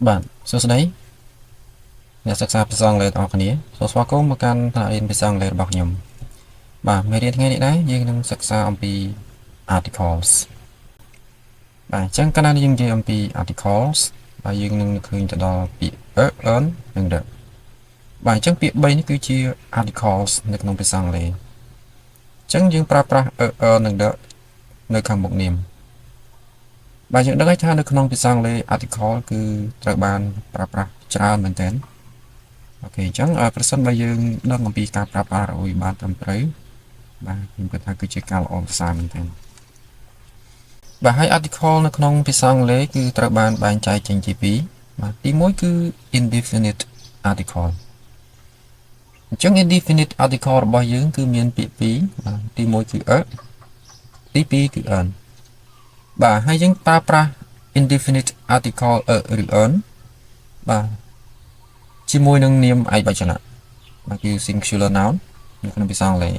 បាទសួស្តីអ្នកសិក្សាភាសាអង់គ្លេសទាំងអស់គ្នាសូមស្វាគមន៍មកកាន់ថ្នាក់រៀនភាសាអង់គ្លេសរបស់ខ្ញុំបាទមេរៀនថ្ងៃនេះដែរយើងនឹងសិក្សាអំពី articles បាទអញ្ចឹងកាលណាយើងនិយាយអំពី articles បាទយើងនឹងឃើញទៅដល់ពាក្យ earn និង the បាទអញ្ចឹងពាក្យ3នេះគឺជា articles នៅក្នុងភាសាអង់គ្លេសអញ្ចឹងយើងប្រើប្រាស់ earn និង the នៅខាងមុខនាមបាទយើងដឹងហើយថានៅក្នុងភាសាអង់គ្លេស article គឺត្រូវបានប្រើប្រាស់ច្រើនមែនទែនអូខេអញ្ចឹងប្រសិនបើយើងដឹងអំពីការប្រើប្រាស់ឲ្យបានត្រឹមត្រូវបាទខ្ញុំគិតថាគឺជាការល្អប្រសើរមែនទែនបាទហើយ article នៅក្នុងភាសាអង់គ្លេសគឺត្រូវបានបែងចែកចេញជាពីរបាទទី1គឺ indefinite article អញ្ចឹង indefinite article របស់យើងគឺមានពាក្យពីរបាទទី1គឺ ទី2គឺ earn បាទហើយយើងប្រើប្រាស់ indefinite article ឬ earn បាទជាមួយនឹងនាមឯកវចនៈបាទគឺ singular noun នៅក្នុងភាសាអង់គ្លេស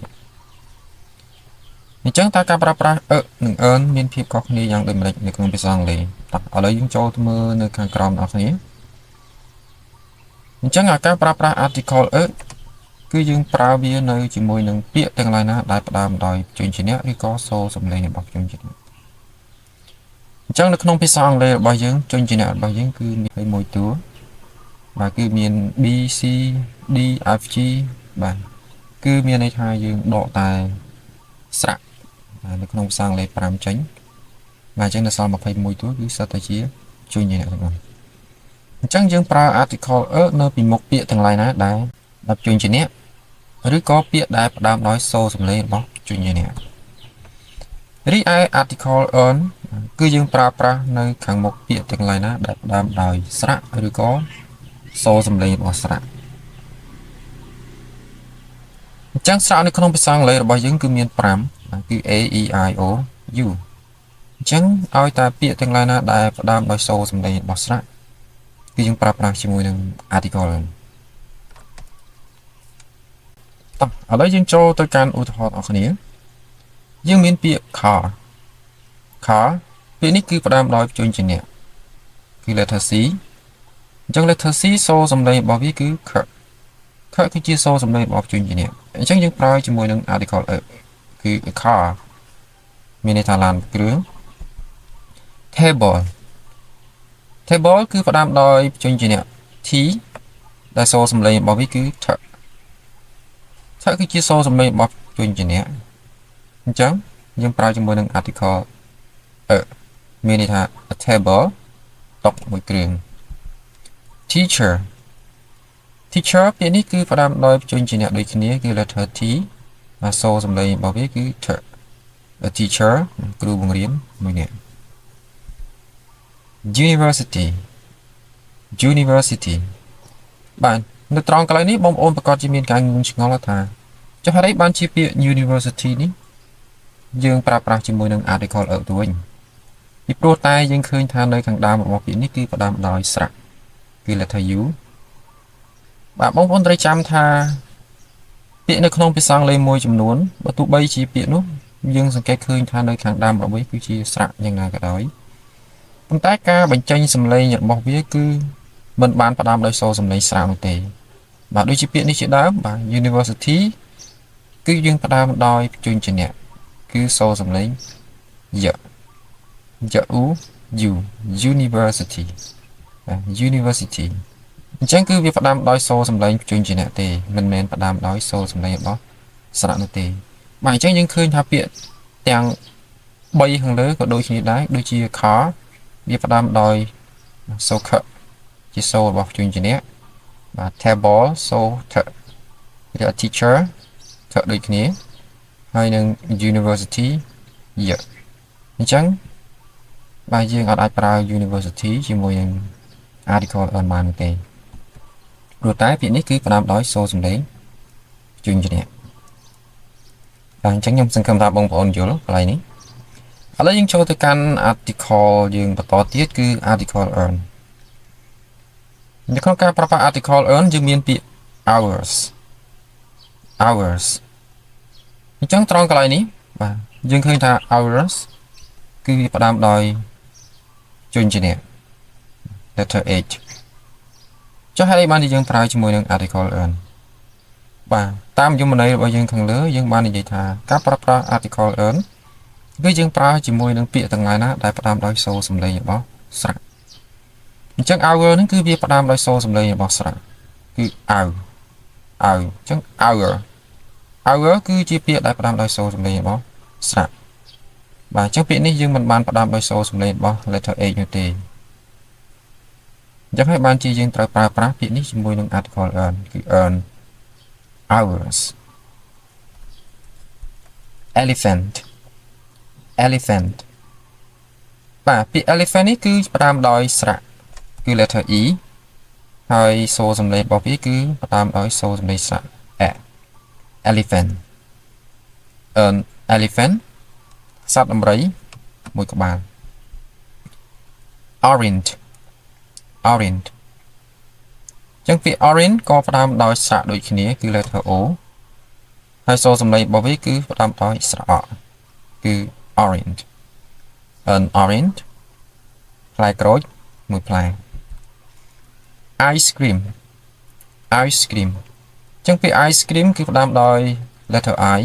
អញ្ចឹងតើការប្រើប្រាស់ និង earn មានភាពខុសគ្នាយ៉ាងដូចម្តេចនៅក្នុងភាសាអង់គ្លេសតោះឥឡូវយើងចូលទៅមើលនៅខាងក្រោមបងប្អូនអញ្ចឹងការប្រើប្រាស់ article គឺយើងប្រើវានៅជាមួយនឹងពាក្យទាំងឡាយណាដែលផ្ដើមដោយព្យញ្ជនៈឬក៏សូរសំឡេងរបស់ព្យញ្ជនៈអញ្ចឹងនៅក្នុងភាសាអង់គ្លេសរបស់យើងព្យញ្ជនៈរបស់យើងគឺមានមួយតួបាទគឺមាន B C D F G បាទគឺមានន័យថាយើងដកតែស្រៈនៅក្នុងភាសាអង់គ្លេស5ចេញបាទអញ្ចឹងនៅសល់21តួគឺសិតតែជាជួយញ៉ែទាំងអស់អញ្ចឹងយើងប្រើ article នៅពីមុខពាក្យទាំងឡាយណាដែលជួយញ៉ែឬក៏ពាក្យដែលផ្ដើមដោយសូរសំឡេងរបស់ជួយញ៉ែរីឯ article earn គឺយើងប្រើប្រាស់នៅខាងមុខពាក្យទាំងឡាយណាដែលផ្ដើមដោយស្រៈឬក៏សូរសំឡេងរបស់ស្រៈអញ្ចឹងស្រៈនៅក្នុងភាសាអង់គ្លេសរបស់យើងគឺមាន5គឺ A E I O U អញ្ចឹងឲ្យតែពាក្យទាំងឡាយណាដែលផ្ដើមដោយសូរសំឡេងរបស់ស្រៈគឺយើងប្រើប្រាស់ជាមួយនឹង article តោះឥឡូវយើងចូលទៅកាន់ឧទាហរណ៍អរគ្នាយើងមានពាក្យ car ពាក្យនេះគឺផ្ដើមដោយព្យញ្ជនៈគឺ letter C អញ្ចឹង letter C សូរសំឡេងរបស់វាគឺ k គឺជាសូរសំឡេងរបស់ព្យញ្ជនៈអញ្ចឹងយើងប្រើជាមួយនឹង article គឺ car មានន័យថាឡានគ្រឿង table គឺផ្ដើមដោយព្យញ្ជនៈ T ដែលសូរសំឡេងរបស់វាគឺ t គឺជាសូរសំឡេងរបស់ព្យញ្ជនៈអញ្ចឹងយើងប្រើជាមួយនឹង article មានន័យថា a table តុមួយគ្រឿង teacher ពាក្យនេះគឺផ្ដើមដោយព្យញ្ជនៈដូចគ្នាគឺ letter T ហើយសូរសំឡេងរបស់វាគឺ t a teacher គ្រូបង្រៀនមួយនាក់ university បាទនៅត្រង់កន្លែងនេះបងប្អូនប្រកាសជាមានការងងឆ្ងល់ថាចុះហេតុអីបានជាពាក្យ university នេះយើងប្រើប្រាស់ជាមួយនឹង article ទៅវិញពីព្រោះតែយើងឃើញថានៅខាងដើមរបស់ពាក្យនេះគឺផ្ដើមដោយស្រៈគឺ letter U បាទបងប្អូនត្រូវចាំថាពាក្យនៅក្នុងភាសាអង់គ្លេសមួយចំនួនបើទោះបីជាពាក្យនោះយើងសង្កេតឃើញថានៅខាងដើមរបស់វាគឺជាស្រៈយ៉ាងណាក៏ដោយប៉ុន្តែការបញ្ចេញសំឡេងរបស់វាគឺមិនបានផ្ដើមដោយសូរសំឡេងស្រៈនោះទេបាទដូចជាពាក្យនេះជាដើមបាទ university គឺយើងផ្ដើមដោយព្យញ្ជនៈគឺសូរសំឡេងយៈU university អញ្ចឹងគឺវាផ្ដើមដោយសូរសំឡេងព្យញ្ជនៈទេមិនមែនផ្ដើមដោយសូរសំឡេងរបស់ស្រៈនោះទេបាទអញ្ចឹងយើងឃើញថាពាក្យទាំង3ខាងលើក៏ដូចគ្នាដែរដូចជា car វាផ្ដើមដោយសូរខជាសូររបស់ព្យញ្ជនៈបាទ table សូរថឬ teacher ថដូចគ្នាហើយនឹង university យៈអញ្ចឹងបាទយើងអាចប្រើ university ជាមួយនឹង article បានទេព្រោះតែពាក្យនេះគឺផ្ដើមដោយសូរសំឡេងព្យញ្ជនៈបាទអញ្ចឹងខ្ញុំសង្ឃឹមថាបងប្អូនយល់កន្លែងនេះឥឡូវយើងចូលទៅកាន់ article យើងបន្តទៀតគឺ article earn នៅក្នុងការប្រើប្រាស់ article earn យើងមានពាក្យ hours អញ្ចឹងត្រង់កន្លែងនេះបាទយើងឃើញថា hours គឺវាផ្ដើមដោយព្យញ្ជនៈ letter H ចុះហេតុអីបានយើងប្រើជាមួយនឹង article earn បាទតាមយមន័យរបស់យើងខាងលើយើងបាននិយាយថាការប្រើប្រាស់ article earn គឺយើងប្រើជាមួយនឹងពាក្យទាំងឡាយណាដែលផ្ដើមដោយសូរសំឡេងរបស់ស្រៈអញ្ចឹង hour ហ្នឹងគឺវាផ្ដើមដោយសូរសំឡេងរបស់ស្រៈគឺ hour អញ្ចឹង hour គឺជាពាក្យដែលផ្ដើមដោយសូរសំឡេងរបស់ស្រៈបាទអញ្ចឹងពាក្យនេះយើងមិនបានផ្ដើមដោយសូរសំឡេងរបស់ letter H នោះទេអញ្ចឹងហើយបានជាយើងត្រូវប្រើប្រាស់ពាក្យនេះជាមួយនឹង article earn គឺ earn hours elephant បាទពាក្យ elephant នេះគឺផ្ដើមដោយស្រៈគឺ letter E ហើយសូរសំឡេងរបស់វាគឺផ្ដើមដោយសូរសំឡេងស្រៈ elephant elephant សត្វដំរីមួយក្បាល orange អញ្ចឹងពាក្យ orange ក៏ផ្ដើមដោយស្រៈដូចគ្នាគឺ letter O ហើយសូរសំឡេងរបស់វាគឺផ្ដើមដោយស្រៈគឺ orange orange ផ្លែក្រូចមួយផ្លែ ice cream អញ្ចឹងពាក្យ ice cream គឺផ្ដើមដោយ letter I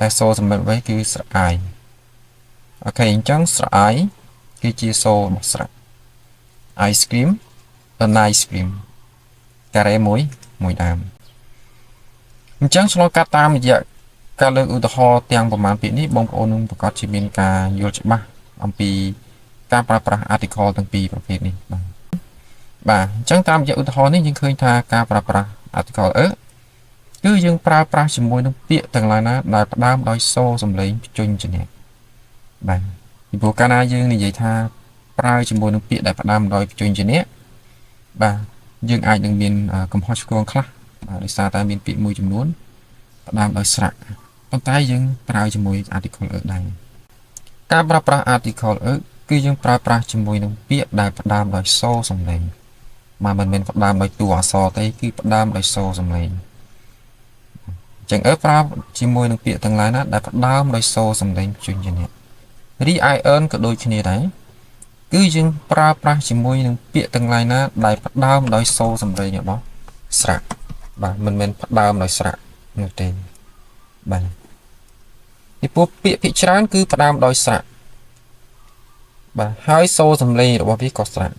ដែលសូរសំឡេងរបស់វាគឺស្រៈ I អូខេអញ្ចឹងស្រៈ I គឺជាសូររបស់ស្រៈ ice cream ice cream ការ៉េមួយដើមអញ្ចឹងឆ្លងកាត់តាមរយៈការលើកឧទាហរណ៍ទាំងប្រមាណពាក្យនេះបងប្អូននឹងប្រកាសជាមានការយល់ច្បាស់អំពីការប្រើប្រាស់ article ទាំងពីរប្រភេទនេះបាទអញ្ចឹងតាមរយៈឧទាហរណ៍នេះយើងឃើញថាការប្រើប្រាស់ article គឺយើងប្រើប្រាស់ជាមួយនឹងពាក្យទាំងឡាយណាដែលផ្ដើមដោយសូរសំឡេងបញ្ជញ្ញៈបាទពីព្រោះកាលណាយើងនិយាយថាប្រើជាមួយនឹងពាក្យដែលផ្ដើមដោយបញ្ជញ្ញៈបាទយើងអាចនឹងមានកំហុសឆ្គងខ្លះដោយសារតែមានពាក្យមួយចំនួនផ្ដើមដោយស្រៈប៉ុន្តែយើងប្រើជាមួយ article ដែរការប្រើប្រាស់ article គឺយើងប្រើប្រាស់ជាមួយនឹងពាក្យដែលផ្ដើមដោយសូរសំឡេងមិនមែនផ្ដើមដោយតួអក្សរទេគឺផ្ដើមដោយសូរសំឡេងអញ្ចឹងប្រើជាមួយនឹងពាក្យទាំងឡាយណាដែលផ្ដើមដោយសូរសំឡេងបញ្ជញ្ញៈរី I earn ក៏ដូចគ្នាដែរគឺយើងប្រើប្រាស់ជាមួយនឹងពាក្យទាំងឡាយណាដែលផ្ដើមដោយសូរសំឡេងរបស់ស្រៈបាទមិនមែនផ្ដើមដោយស្រៈនោះទេបាទពីព្រោះពាក្យភាគច្រើនគឺផ្ដើមដោយស្រៈបាទហើយសូរសំឡេងរបស់វាក៏ស្រៈ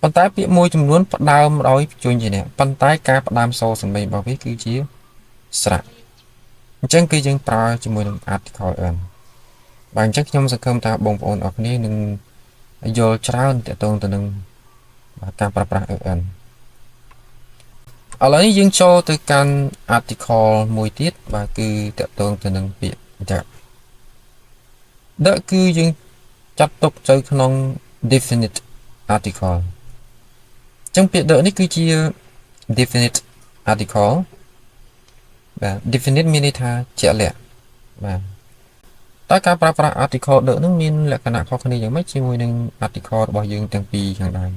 ប៉ុន្តែពាក្យមួយចំនួនផ្ដើមដោយបញ្ជញ្ញៈប៉ុន្តែការផ្ដើមសូរសំឡេងរបស់វាគឺជាស្រៈអញ្ចឹងគឺយើងប្រើជាមួយនឹង article earn បាទអញ្ចឹងខ្ញុំសង្ឃឹមថាបងប្អូនអរគ្នានឹងយល់ច្រើនទាក់ទងទៅនឹងការប្រើប្រាស់ earn ឥឡូវនេះយើងចូលទៅកាន់ article មួយទៀតបាទគឺទាក់ទងទៅនឹងពាក្យ the គឺយើងចាត់ទុកទៅក្នុង definite article អញ្ចឹងពាក្យ the នេះគឺជា definite article បាទ definite មានន័យថាជាក់លាក់បាទតើការប្រើប្រាស់ article the នឹងមានលក្ខណៈខុសគ្នាយ៉ាងម៉េចជាមួយនឹង article របស់យើងទាំងពីរខាងដើម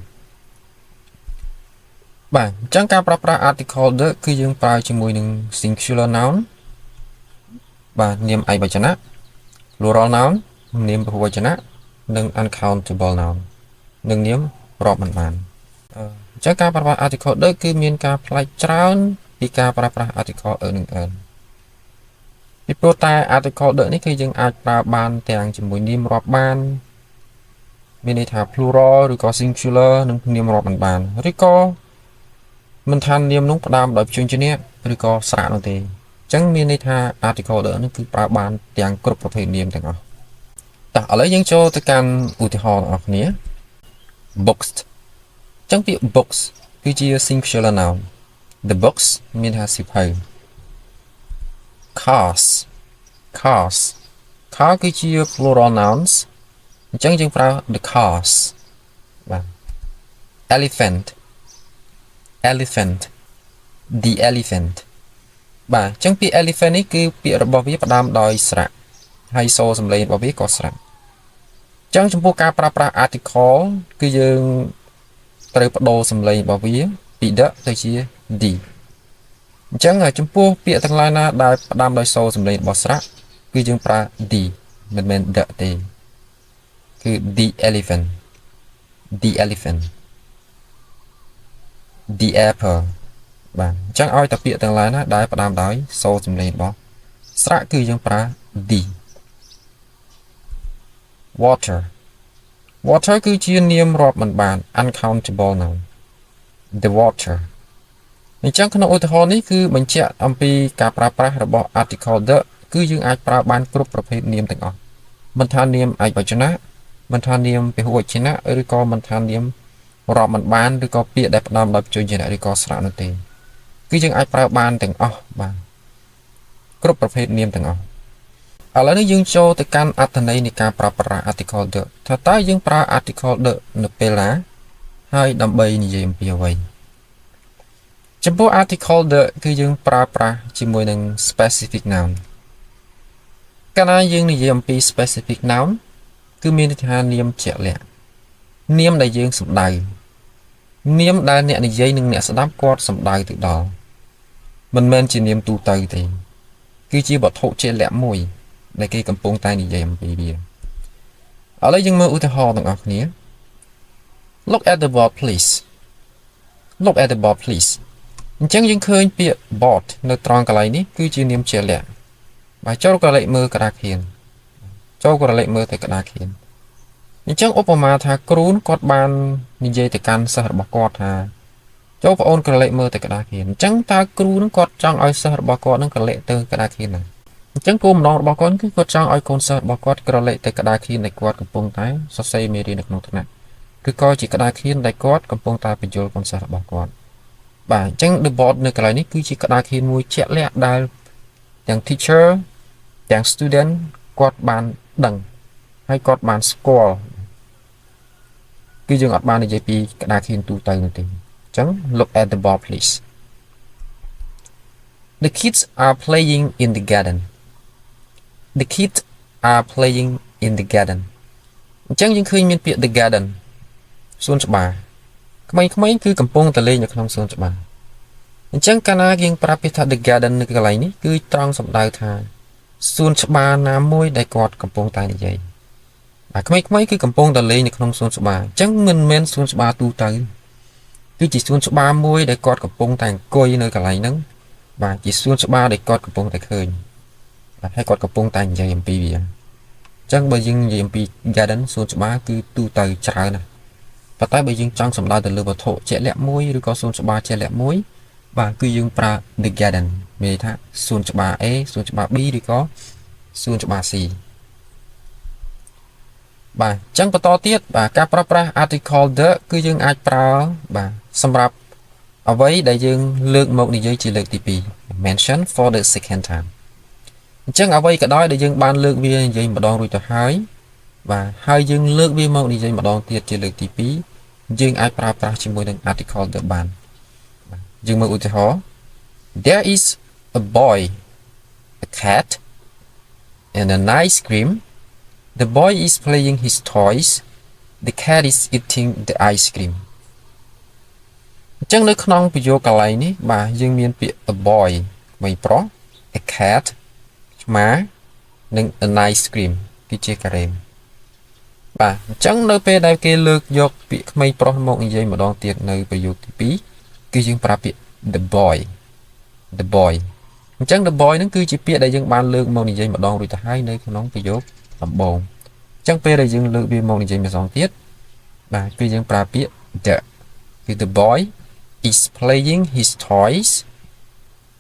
បាទអញ្ចឹងការប្រើប្រាស់ article the គឺយើងប្រើជាមួយនឹង singular noun បាទនាមឯកវចនៈ plural noun នាមបហុវចនៈនិង uncountable noun និងនាមរាប់មិនបានអញ្ចឹងការប្រើប្រាស់ article the គឺមានការប្លែកច្រើនពីការប្រើប្រាស់ article earn និង earn ពីព្រោះតែ article the នេះគឺយើងអាចប្រើបានទាំងជាមួយនាមរាប់បានមានន័យថា plural ឬក៏ singular និងនាមរាប់មិនបានឬក៏មិនថានាមនោះផ្ដើមដោយបញ្ជញ្ញៈឬក៏ស្រៈនោះទេអញ្ចឹងមានន័យថា article the នេះគឺប្រើបានទាំងគ្រប់ប្រភេទនាមទាំងអស់តោះឥឡូវយើងចូលទៅកាន់ឧទាហរណ៍របស់គ្នា books អញ្ចឹងពាក្យ books គឺជា singular noun the books មានថាសៀវភៅ cars car គឺជា plural nouns អញ្ចឹងយើងប្រើ the cars បាទ elephant the elephant បាទអញ្ចឹងពាក្យ elephant នេះគឺពាក្យរបស់វាផ្ដើមដោយស្រៈហើយសូរសំឡេងរបស់វាក៏ស្រៈអញ្ចឹងចំពោះការប្រើប្រាស់ article គឺយើងត្រូវបដូរសំឡេងរបស់វាពី the ទៅជា the អញ្ចឹងចំពោះពាក្យទាំងឡាយណាដែលផ្ដើមដោយសូរសំឡេងរបស់ស្រៈគឺយើងប្រើ the មិនមែន the ទេគឺ the elephant the apple បាទអញ្ចឹងឲ្យតែពាក្យទាំងឡាយណាដែលផ្ដើមដោយសូរសំឡេងរបស់ស្រៈគឺយើងប្រើ the water គឺជានាមរាប់មិនបាន uncountable noun the water អញ្ចឹងក្នុងឧទាហរណ៍នេះគឺបញ្ជាក់អំពីការប្រើប្រាស់របស់ article the គឺយើងអាចប្រើបានគ្រប់ប្រភេទនាមទាំងអស់មិនថានាមឯកវចនៈមិនថានាមពហុវចនៈឬក៏មិនថានាមរាប់មិនបានឬក៏ពាក្យដែលផ្ដើមដោយព្យញ្ជនៈឬក៏ស្រៈនោះទេគឺយើងអាចប្រើបានទាំងអស់បាទគ្រប់ប្រភេទនាមទាំងអស់ឥឡូវនេះយើងចូលទៅកាន់អត្ថន័យនៃការប្រើប្រាស់ article the ថាតើយើងប្រើ article the នៅពេលណាហើយដើម្បីនិយាយអំពីអ្វីចំពោះ article the គឺយើងប្រើប្រាស់ជាមួយនឹង specific noun កាលណាយើងនិយាយអំពី specific noun គឺមានន័យថានាមជាក់លាក់នាមដែលយើងសំដៅនាមដែលអ្នកនិយាយនិងអ្នកស្ដាប់គាត់សំដៅទៅដល់មិនមែនជានាមទូទៅទេគឺជាវត្ថុជាក់លាក់មួយដែលគេកំពុងតែនិយាយអំពីវាឥឡូវយើងមើលឧទាហរណ៍ទាំងអស់គ្នា Look at the board please Look at the board please អញ្ចឹងយើងឃើញពាក្យ board នៅត្រង់កន្លែងនេះគឺជានាមជាក់លាក់បាទចូលក្រឡេកមើលក្តារខៀនចូលក្រឡេកមើលទៅក្តារខៀនអញ្ចឹងឧបមាថាគ្រូគាត់បាននិយាយទៅកាន់សិស្សរបស់គាត់ថាចូលបងអូនក្រឡេកមើលទៅក្តារខៀនអញ្ចឹងតើគ្រូនឹងគាត់ចង់ឲ្យសិស្សរបស់គាត់នឹងក្រឡេកទៅក្តារខៀនណាអញ្ចឹងគោលបំណងរបស់គាត់គឺគាត់ចង់ឲ្យកូនសិស្សរបស់គាត់ក្រឡេកទៅក្តារខៀនដែលគាត់កំពុងតែសរសេរមេរៀននៅក្នុងថ្នាក់ឬក៏ជាក្តារខៀនដែលគាត់កំពុងតែបញ្យល់កូនសិស្សរបស់គាត់បាទអញ្ចឹង the board នៅកន្លែងនេះគឺជាក្តារខៀនមួយជាក់លាក់ដែលទាំង teacher ទាំង student គាត់បានដឹងហើយគាត់បានស្គាល់គឺយើងអត់បាននិយាយពីក្តារខៀនទូទៅនោះទេអញ្ចឹង look at the board please The kids are playing in the garden The kids are playing in the garden អញ្ចឹងយើងឃើញមានពាក្យ the garden សួនច្បារក្មេងៗគឺកំពុងតែលេងនៅក្នុងសួនច្បារអញ្ចឹងកាលណាយើងប្រាប់ពាក្យថា the garden នៅកន្លែងនេះគឺត្រង់សំដៅថាសួនច្បារណាមួយដែលគាត់កំពុងតែនិយាយបាទក្មេងៗគឺកំពុងតែលេងនៅក្នុងសួនច្បារអញ្ចឹងមិនមែនសួនច្បារទូទៅគឺជាសួនច្បារមួយដែលគាត់កំពុងតែអង្គុយនៅកន្លែងហ្នឹងបាទជាសួនច្បារដែលគាត់កំពុងតែឃើញបាទហើយគាត់កំពុងតែនិយាយអំពីវាអញ្ចឹងបើយើងនិយាយអំពី garden សួនច្បារគឺទូទៅច្រើនណាស់ប៉ុន្តែបើយើងចង់សំដៅទៅលើវត្ថុជាក់លាក់មួយឬក៏សួនច្បារជាក់លាក់មួយបាទគឺយើងប្រើ the garden មានន័យថាសួនច្បារ A សួនច្បារ B ឬក៏សួនច្បារ C បាទអញ្ចឹងបន្តទៀតបាទការប្រើប្រាស់ article the គឺយើងអាចប្រើបាទសម្រាប់អ្វីដែលយើងលើកមកនិយាយជាលើកទី2 mention for the second time អញ្ចឹងអ្វីក៏ដោយដែលយើងបានលើកវានិយាយម្ដងរួចទៅហើយបាទហើយយើងលើកវាមកនិយាយម្ដងទៀតជាលើកទី2យើងអាចប្រើប្រាស់ជាមួយនឹង article the បានយើងមើលឧទាហរណ៍ There is a boy a cat and an ice cream The boy is playing his toys The cat is eating the ice cream អញ្ចឹងនៅក្នុងប្រយោគកន្លែងនេះបាទយើងមានពាក្យ a boy ក្មេងប្រុស a cat ឆ្មានិង an ice cream គឺជាការ៉េមបាទអញ្ចឹងនៅពេលដែលគេលើកយកពាក្យក្មេងប្រុសមកនិយាយម្ដងទៀតនៅប្រយោគទី2គឺយើងប្រើពាក្យ the boy អញ្ចឹង the boy ហ្នឹងគឺជាពាក្យដែលយើងបានលើកមកនិយាយម្ដងរួចទៅហើយនៅក្នុងប្រយោគដំបូងអញ្ចឹងពេលដែលយើងលើកវាមកនិយាយម្ដងទៀតបាទគឺយើងប្រើពាក្យ the គឺ the boy is playing his toys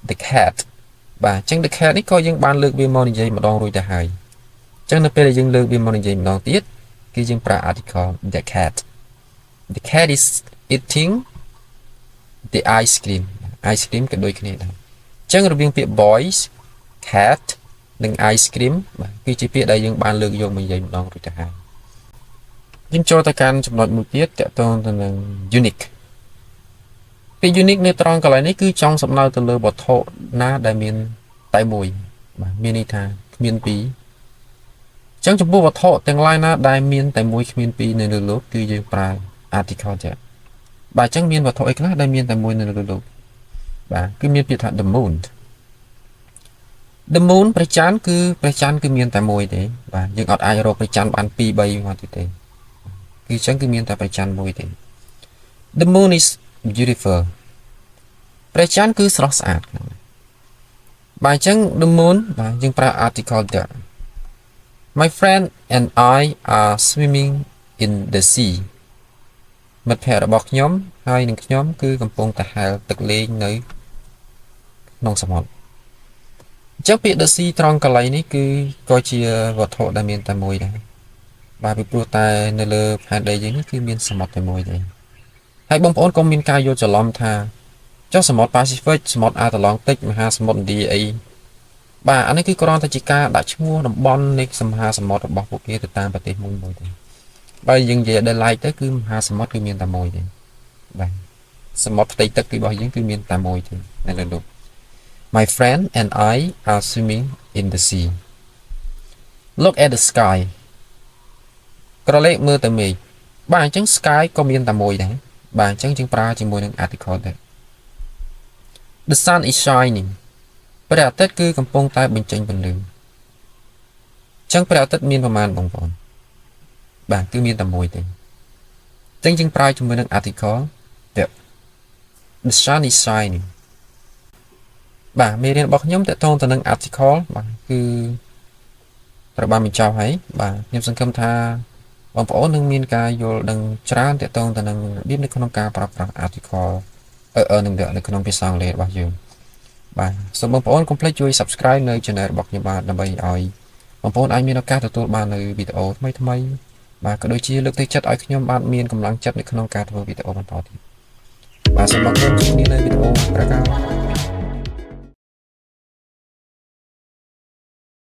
the cat បាទអញ្ចឹង the cat នេះក៏យើងបានលើកវាមកនិយាយម្ដងរួចទៅហើយអញ្ចឹងនៅពេលដែលយើងលើកវាមកនិយាយម្ដងទៀតគឺយើងប្រើ article the cat is eating the ice cream ក៏ដូចគ្នាដែរអញ្ចឹងរវាងពាក្យ boys cat និង ice cream បាទគឺជាពាក្យដែលយើងបានលើកយកមកនិយាយម្ដងរួចទៅហើយយើងចូលទៅកាន់ចំណុចមួយទៀតតកតងទៅនឹង unique ពាក្យ unique នៅត្រង់កន្លែងនេះគឺចង់សំដៅទៅលើវត្ថុណាដែលមានតែមួយបាទមានន័យថាគ្មានពីរអញ្ចឹងចំពោះវត្ថុទាំងឡាយណាដែលមានតែមួយគ្មានពីរនៅលើលោកគឺយើងប្រើ article ចា៎បាទអញ្ចឹងមានវត្ថុអីខ្លះដែលមានតែមួយនៅលើលោកបាទគឺមានពាក្យថា the moon ព្រះច័ន្ទគឺមានតែមួយទេបាទយើងអត់អាចរកព្រះច័ន្ទបាន2 3មកទៀតទេគឺអញ្ចឹងគឺមានតែព្រះច័ន្ទមួយទេ The moon is beautiful ព្រះច័ន្ទគឺស្រស់ស្អាតបាទអញ្ចឹង the moon បាទយើងប្រើ article there my friend and I are swimming in the sea មិត្តភ័ក្តិរបស់ខ្ញុំហើយនឹងខ្ញុំគឺកំពុងតែហែលទឹកលេងនៅក្នុងសមុទ្រអញ្ចឹងពាក្យ the sea ត្រង់កន្លែងនេះគឺក៏ជាវត្ថុដែលមានតែមួយដែរបាទពីព្រោះតែនៅលើផែនដីយើងនេះគឺមានសមុទ្រតែមួយទេហើយបងប្អូនក៏មានការយល់ច្រឡំថាចុះសមុទ្រ Pacific សមុទ្រអាត្លង់តិកមហាសមុទ្រឥណ្ឌាអីបាទអានេះគឺគ្រាន់តែជាការដាក់ឈ្មោះតំបន់នៃមហាសមុទ្ររបស់ពួកគេទៅតាមប្រទេសមួយទេបើយើងនិយាយដល់ like ទៅគឺមហាសមុទ្រគឺមានតែមួយទេបាទសមុទ្រផ្ទៃទឹកគឺរបស់យើងគឺមានតែមួយទេនៅលើលោក My friend and I are swimming in the sea Look at the sky ក្រឡេកមើលទៅមេឃបាទអញ្ចឹង sky ក៏មានតែមួយដែរបាទអញ្ចឹងយើងប្រើជាមួយនឹង article ដែរ The sun is shining ព្រះអាទិត្យគឺកំពុងតែបញ្ចេញពន្លឺអញ្ចឹងព្រះអាទិត្យមានប្រមាណបងប្អូនបាទគឺមានតែមួយទេអញ្ចឹងយើងប្រើជាមួយនឹង article The sun is shining បាទមេរៀនរបស់ខ្ញុំតកតងទៅនឹង article បាទគឺត្រូវបានបញ្ចប់ហើយបាទខ្ញុំសង្ឃឹមថាបងប្អូននឹងមានការយល់ដឹងច្រើនតកតងទៅនឹងរបៀបនៅក្នុងការប្រើប្រាស់ article នឹងនៅក្នុងភាសាអង់គ្លេសរបស់យើងបាទសូមបងប្អូនកុំភ្លេចជួយ subscribe នៅ channel របស់ខ្ញុំបាទដើម្បីឲ្យបងប្អូនអាចមានឱកាសទទួលបាននៅវីដេអូថ្មីៗបាទក៏ដូចជាលើកទឹកចិត្តឲ្យខ្ញុំបានមានកម្លាំងចិត្តនៅក្នុងការធ្វើវីដេអូបន្តទៀតបាទសូមអរគុណជួបគ្នានៅវីដេអូក្រោយ